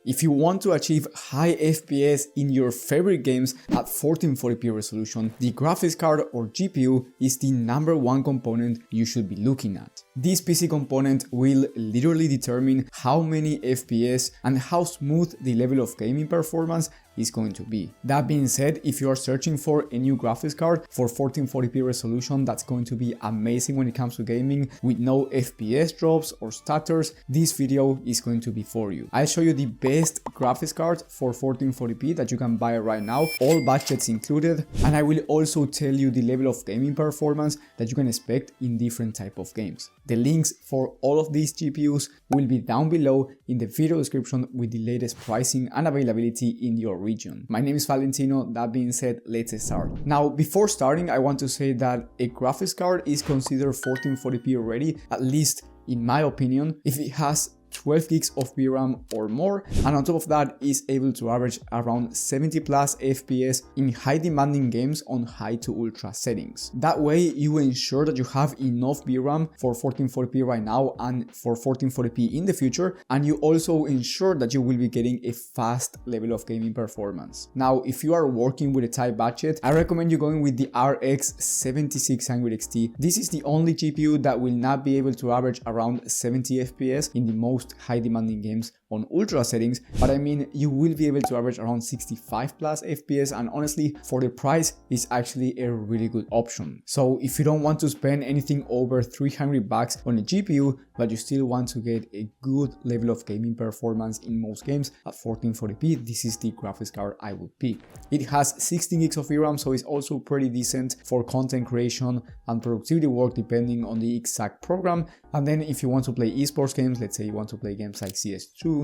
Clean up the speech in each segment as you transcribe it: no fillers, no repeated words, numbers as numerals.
If you want to achieve high FPS in your favorite games at 1440p resolution, the graphics card or GPU is the #1 component you should be looking at. This PC component will literally determine how many FPS and how smooth the level of gaming performance is going to be. That being said, if you are searching for a new graphics card for 1440p resolution that's going to be amazing when it comes to gaming with no FPS drops or stutters, this video is going to be for you. I'll show you the best graphics card for 1440p that you can buy right now, all budgets included, and I will also tell you the level of gaming performance that you can expect in different type of games. The links for all of these GPUs will be down below in the video description with the latest pricing and availability in your region. My name is Valentino. That being said, let's start. Now, before starting, I want to say that a graphics card is considered 1440p already, at least in my opinion, if it has 12 gigs of VRAM or more, and on top of that is able to average around 70 plus FPS in high demanding games on high to ultra settings. That way you ensure that you have enough VRAM for 1440p right now and for 1440p in the future, and you also ensure that you will be getting a fast level of gaming performance. Now, if you are working with a tight budget, I recommend you going with the RX 7600 XT. This is the only GPU that will not be able to average around 70 FPS in the most high demanding games on ultra settings, but I mean you will be able to average around 65 plus FPS, and honestly for the price is actually a really good option. So if you don't want to spend anything over 300 bucks on a GPU but you still want to get a good level of gaming performance in most games at 1440p, this is the graphics card I would pick. It has 16 gigs of VRAM, so it's also pretty decent for content creation and productivity work depending on the exact program. And then if you want to play esports games, let's say you want to play games like CS2,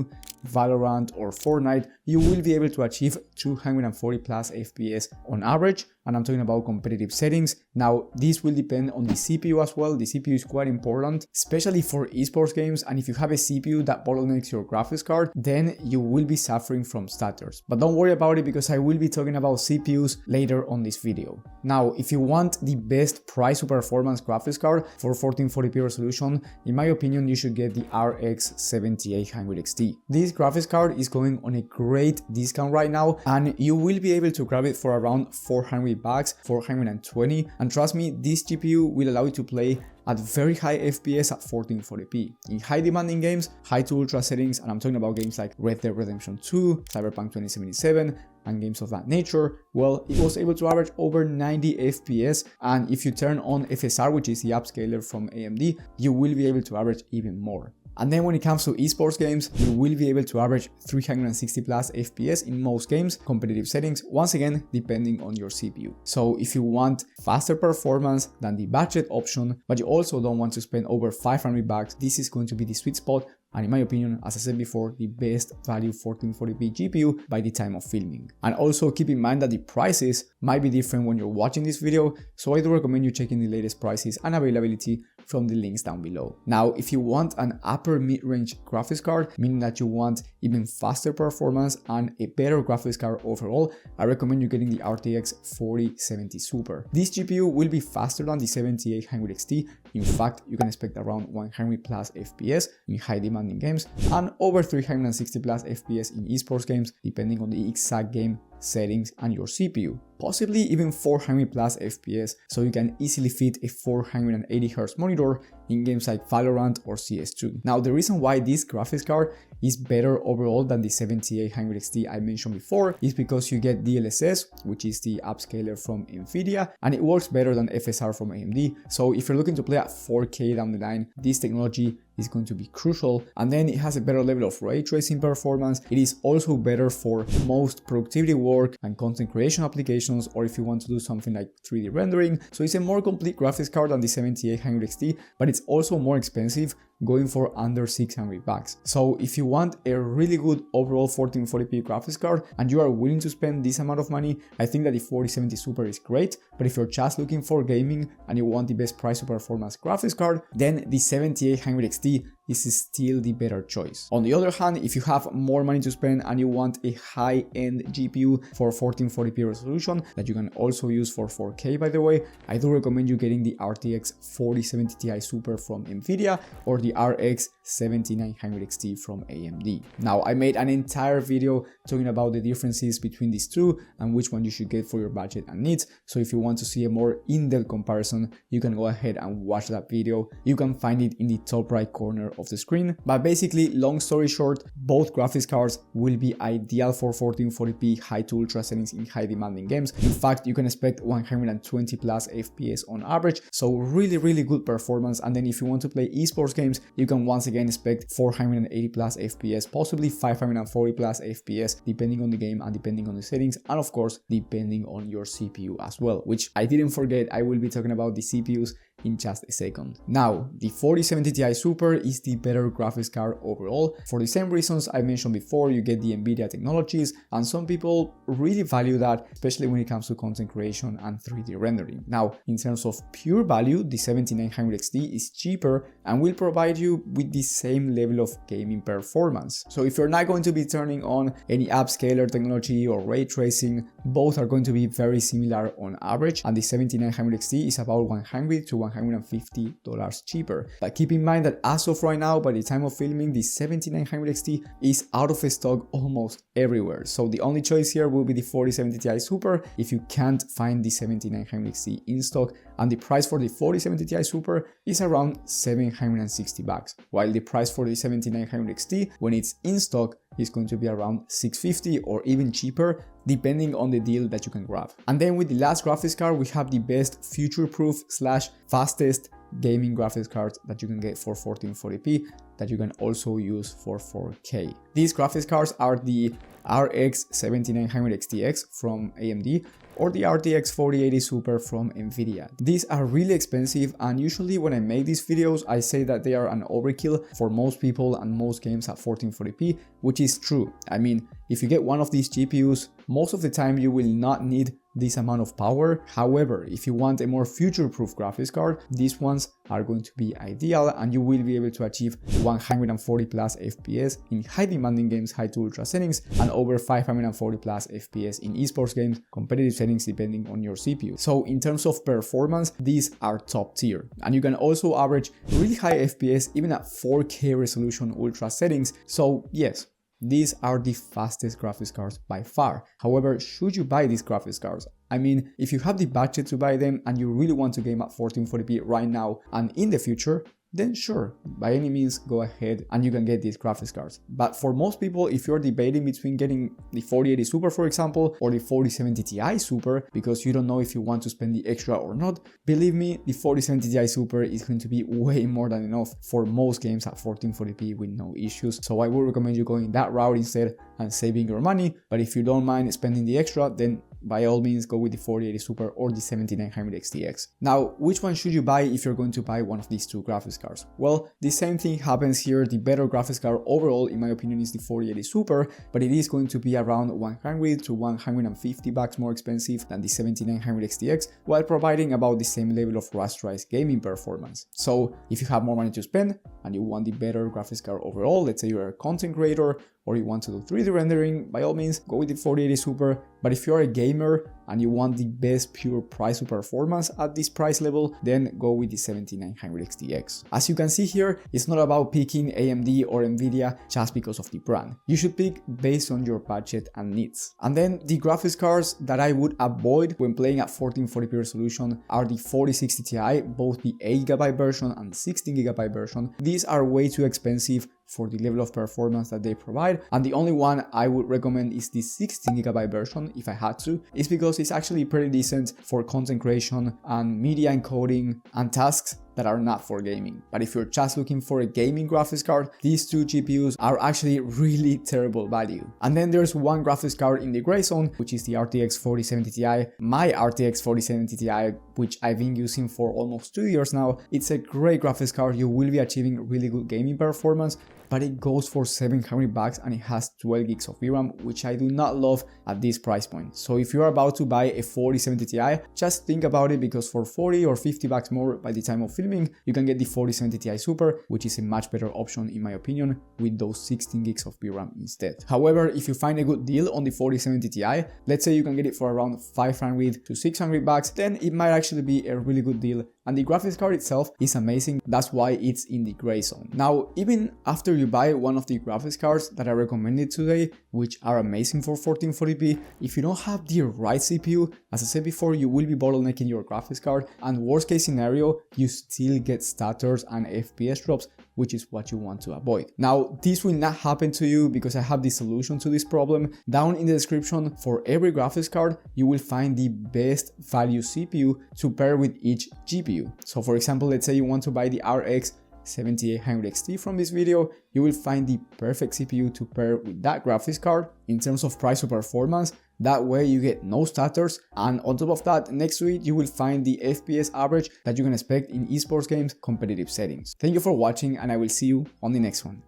Valorant or Fortnite, you will be able to achieve 240 plus FPS on average, and I'm talking about competitive settings. Now, this will depend on the CPU as well. The CPU is quite important, especially for esports games, and if you have a CPU that bottlenecks your graphics card, then you will be suffering from stutters. But don't worry about it because I will be talking about CPUs later on this video. Now, if you want the best price to performance graphics card for 1440p resolution, in my opinion, you should get the RX 7800 XT. This graphics card is going on a great discount right now, and you will be able to grab it for around 400 bucks, 420, and trust me, this GPU will allow you to play at very high FPS at 1440p. In high demanding games, high to ultra settings, and I'm talking about games like Red Dead Redemption 2, Cyberpunk 2077, and games of that nature, well, it was able to average over 90 FPS, and if you turn on FSR, which is the upscaler from AMD, you will be able to average even more. And then when it comes to esports games, you will be able to average 360 plus FPS in most games, competitive settings, once again, depending on your CPU. So if you want faster performance than the budget option, but you also don't want to spend over 500 bucks, this is going to be the sweet spot. And in my opinion, as I said before, the best value 1440p GPU by the time of filming. And also keep in mind that the prices might be different when you're watching this video, so I do recommend you checking the latest prices and availability from the links down below. Now, if you want an upper mid-range graphics card, meaning that you want even faster performance and a better graphics card overall, I recommend you getting the RTX 4070 Super. This GPU will be faster than the 7800 XT. In fact, you can expect around 100 plus FPS in high demanding games and over 360 plus FPS in esports games, depending on the exact game settings and your CPU. Possibly even 400 plus FPS, so you can easily fit a 480Hz monitor in games like Valorant or CS2. Now, the reason why this graphics card is better overall than the 7800 XT I mentioned before is because you get DLSS, which is the upscaler from Nvidia, and it works better than FSR from AMD. So if you're looking to play at 4K down the line, this technology is going to be crucial. And then it has a better level of ray tracing performance. It is also better for most productivity work and content creation applications, or if you want to do something like 3D rendering. So it's a more complete graphics card than the 7800 XT, but it's also more expensive, going for under 600 bucks. So if you want a really good overall 1440p graphics card and you are willing to spend this amount of money, I think that the 4070 Super is great. But if you're just looking for gaming and you want the best price to performance graphics card, then the 7800 XT is still the better choice. On the other hand, if you have more money to spend and you want a high-end GPU for 1440p resolution that you can also use for 4K, by the way, I do recommend you getting the RTX 4070 Ti Super from Nvidia or the RX 7900 XT from AMD. Now, I made an entire video talking about the differences between these two and which one you should get for your budget and needs. So if you want to see a more in-depth comparison, you can go ahead and watch that video. You can find it in the top right corner of the screen. But basically, long story short, both graphics cards will be ideal for 1440p high to ultra settings in high demanding games. In fact, you can expect 120 plus FPS on average, so really good performance. And then if you want to play esports games, you can once again expect 480 plus FPS, possibly 540 plus FPS, depending on the game and depending on the settings, and of course depending on your CPU as well, which I didn't forget. I will be talking about the CPUs in just a second. Now, the 4070 Ti Super is the better graphics card overall. For the same reasons I mentioned before, you get the Nvidia technologies, and some people really value that, especially when it comes to content creation and 3D rendering. Now, in terms of pure value, the 7900 XT is cheaper and will provide you with the same level of gaming performance. So if you're not going to be turning on any upscaler technology or ray tracing, both are going to be very similar on average, and the 7900 XT is about $100 to $150 cheaper. But keep in mind that as of right now, by the time of filming, the 7900 XT is out of stock almost everywhere. So the only choice here will be the 4070 Ti Super if you can't find the 7900 XT in stock, and the price for the 4070 Ti Super is around $760, while the price for the 7900 XT when it's in stock is going to be around $650 or even cheaper, depending on the deal that you can grab. And then with the last graphics card, we have the best future-proof / fastest gaming graphics cards that you can get for 1440p that you can also use for 4K. These graphics cards are the RX 7900 XTX from AMD or the RTX 4080 Super from Nvidia. These are really expensive, and usually when I make these videos I say that they are an overkill for most people and most games at 1440p, which is true. I mean, if you get one of these GPUs, most of the time you will not need this amount of power. However, if you want a more future-proof graphics card, these ones are going to be ideal, and you will be able to achieve 140 plus FPS in high demanding games, high to ultra settings, and over 540 plus FPS in esports games, competitive settings depending on your CPU. So in terms of performance, these are top tier, and you can also average really high FPS even at 4K resolution ultra settings. So yes, these are the fastest graphics cards by far. However, should you buy these graphics cards? I mean, if you have the budget to buy them and you really want to game at 1440p right now and in the future, then sure, by any means go ahead and you can get these graphics cards. But for most people, if you're debating between getting the 4080 Super, for example, or the 4070 Ti Super, because you don't know if you want to spend the extra or not, believe me, the 4070 Ti Super is going to be way more than enough for most games at 1440p with no issues. So I would recommend you going that route instead and saving your money. But if you don't mind spending the extra, then by all means go with the 4080 Super or the 7900 XTX. Now, which one should you buy if you're going to buy one of these two graphics cards? Well, the same thing happens here. The better graphics card overall, in my opinion, is the 4080 Super, but it is going to be around $100 to $150 more expensive than the 7900 XTX, while providing about the same level of rasterized gaming performance. So if you have more money to spend and you want the better graphics card overall, let's say you're a content creator or you want to do 3D rendering, by all means go with the 4080 Super. But if you're a gamer and you want the best pure price to performance at this price level, then go with the 7900 XTX. As you can see here, it's not about picking AMD or Nvidia just because of the brand. You should pick based on your budget and needs. And then the graphics cards that I would avoid when playing at 1440p resolution are the 4060 Ti, both the 8GB version and 16GB version. These are way too expensive for the level of performance that they provide, and the only one I would recommend is the 16GB version if I had to. It's because it's actually pretty decent for content creation and media encoding and tasks that are not for gaming. But if you're just looking for a gaming graphics card, these two GPUs are actually really terrible value. And then there's one graphics card in the gray zone, which is the RTX 4070 Ti. My RTX 4070 Ti, which I've been using for almost 2 years now. It's a great graphics card. You will be achieving really good gaming performance, but it goes for $700 and it has 12 gigs of VRAM, which I do not love at this price point. So if you're about to buy a 4070 Ti, just think about it, because for $40 or $50 more by the time of filming, you can get the 4070 Ti Super, which is a much better option in my opinion, with those 16 gigs of VRAM instead. However, if you find a good deal on the 4070 Ti, let's say you can get it for around $500 to $600, then it might actually be a really good deal and the graphics card itself is amazing. That's why it's in the gray zone. Now, even after you buy one of the graphics cards that I recommended today, which are amazing for 1440p, if you don't have the right CPU, as I said before, you will be bottlenecking your graphics card, and worst case scenario, you still get stutters and FPS drops, which is what you want to avoid. Now, this will not happen to you because I have the solution to this problem. Down in the description, for every graphics card, you will find the best value CPU to pair with each GPU. So for example, let's say you want to buy the RX 7800 XT from this video, you will find the perfect CPU to pair with that graphics card in terms of price to performance. That way you get no stutters, and on top of that, next to it you will find the FPS average that you can expect in esports games competitive settings. Thank you for watching, and I will see you on the next one.